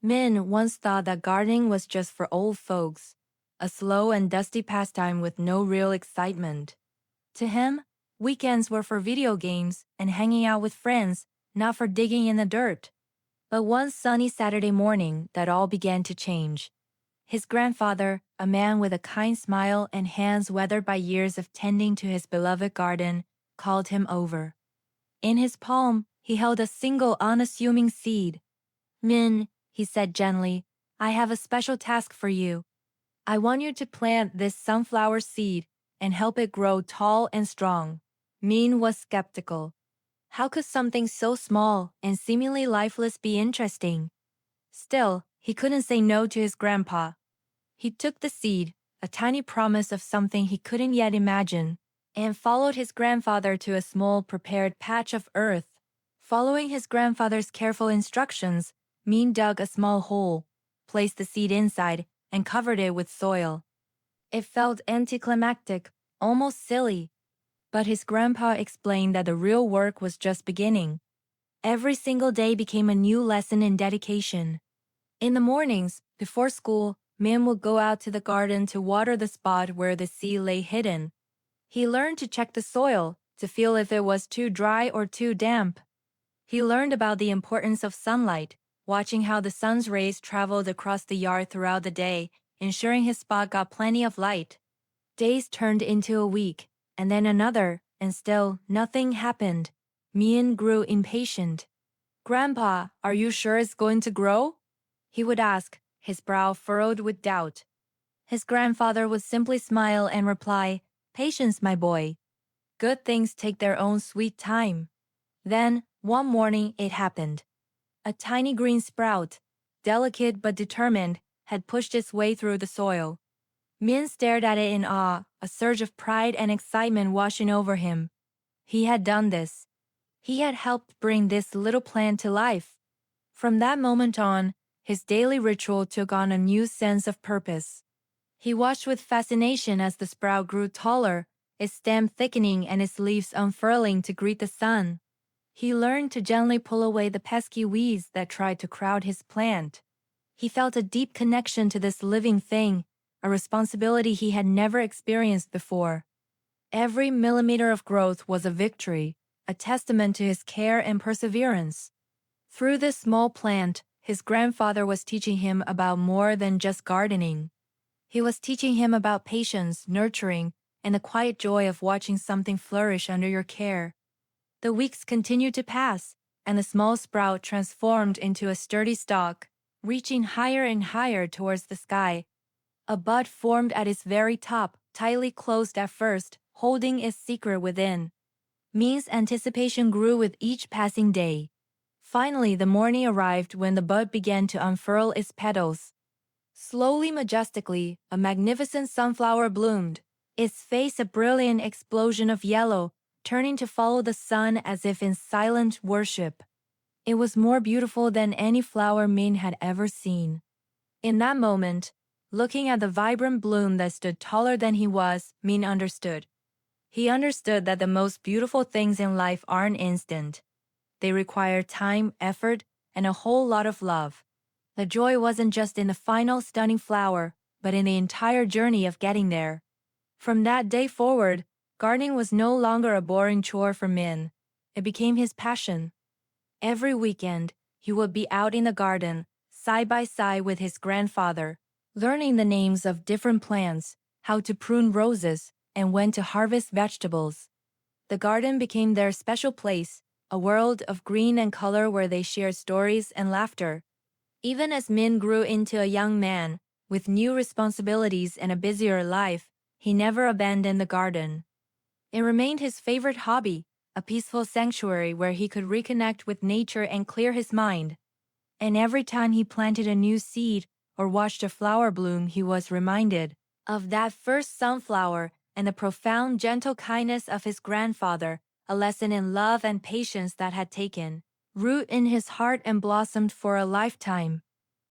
Min once thought that gardening was just for old folks, a slow and dusty pastime with no real excitement. To him, weekends were for video games and hanging out with friends, not for digging in the dirt. But one sunny Saturday morning, that all began to change. His grandfather, a man with a kind smile and hands weathered by years of tending to his beloved garden, called him over. In his palm, he held a single unassuming seed. Min, he said gently, I have a special task for you. I want you to plant this sunflower seed and help it grow tall and strong. Min was skeptical. How could something so small and seemingly lifeless be interesting? Still, he couldn't say no to his grandpa. He took the seed, a tiny promise of something he couldn't yet imagine, and followed his grandfather to a small prepared patch of earth. Following his grandfather's careful instructions, Min dug a small hole, placed the seed inside, and covered it with soil. It felt anticlimactic, almost silly. But his grandpa explained that the real work was just beginning. Every single day became a new lesson in dedication. In the mornings, before school, Min would go out to the garden to water the spot where the seed lay hidden. He learned to check the soil, to feel if it was too dry or too damp. He learned about the importance of sunlight, watching how the sun's rays traveled across the yard throughout the day, ensuring his spot got plenty of light. Days turned into a week, and then another, and still nothing happened. Min grew impatient. Grandpa, are you sure it's going to grow? He would ask, his brow furrowed with doubt. His grandfather would simply smile and reply, Patience, my boy. Good things take their own sweet time. Then, one morning it happened. A tiny green sprout, delicate but determined, had pushed its way through the soil. Min stared at it in awe, a surge of pride and excitement washing over him. He had done this. He had helped bring this little plant to life. From that moment on, his daily ritual took on a new sense of purpose. He watched with fascination as the sprout grew taller, its stem thickening and its leaves unfurling to greet the sun. He learned to gently pull away the pesky weeds that tried to crowd his plant. He felt a deep connection to this living thing, a responsibility he had never experienced before. Every millimeter of growth was a victory, a testament to his care and perseverance. Through this small plant, his grandfather was teaching him about more than just gardening. He was teaching him about patience, nurturing, and the quiet joy of watching something flourish under your care. The weeks continued to pass, and the small sprout transformed into a sturdy stalk, reaching higher and higher towards the sky. A bud formed at its very top, tightly closed at first, holding its secret within. Min's anticipation grew with each passing day. Finally, the morning arrived when the bud began to unfurl its petals. Slowly, majestically, a magnificent sunflower bloomed, its face a brilliant explosion of yellow, turning to follow the sun as if in silent worship. It was more beautiful than any flower Min had ever seen. In that moment, looking at the vibrant bloom that stood taller than he was, Min understood. He understood that the most beautiful things in life aren't instant. They require time, effort, and a whole lot of love. The joy wasn't just in the final stunning flower, but in the entire journey of getting there. From that day forward, gardening was no longer a boring chore for Min. It became his passion. Every weekend, he would be out in the garden, side by side with his grandfather, learning the names of different plants, how to prune roses, and when to harvest vegetables. The garden became their special place, a world of green and color where they shared stories and laughter. Even as Min grew into a young man, with new responsibilities and a busier life, he never abandoned the garden. It remained his favorite hobby, a peaceful sanctuary where he could reconnect with nature and clear his mind. And every time he planted a new seed or watched a flower bloom, he was reminded of that first sunflower and the profound, gentle kindness of his grandfather, a lesson in love and patience that had taken root in his heart and blossomed for a lifetime.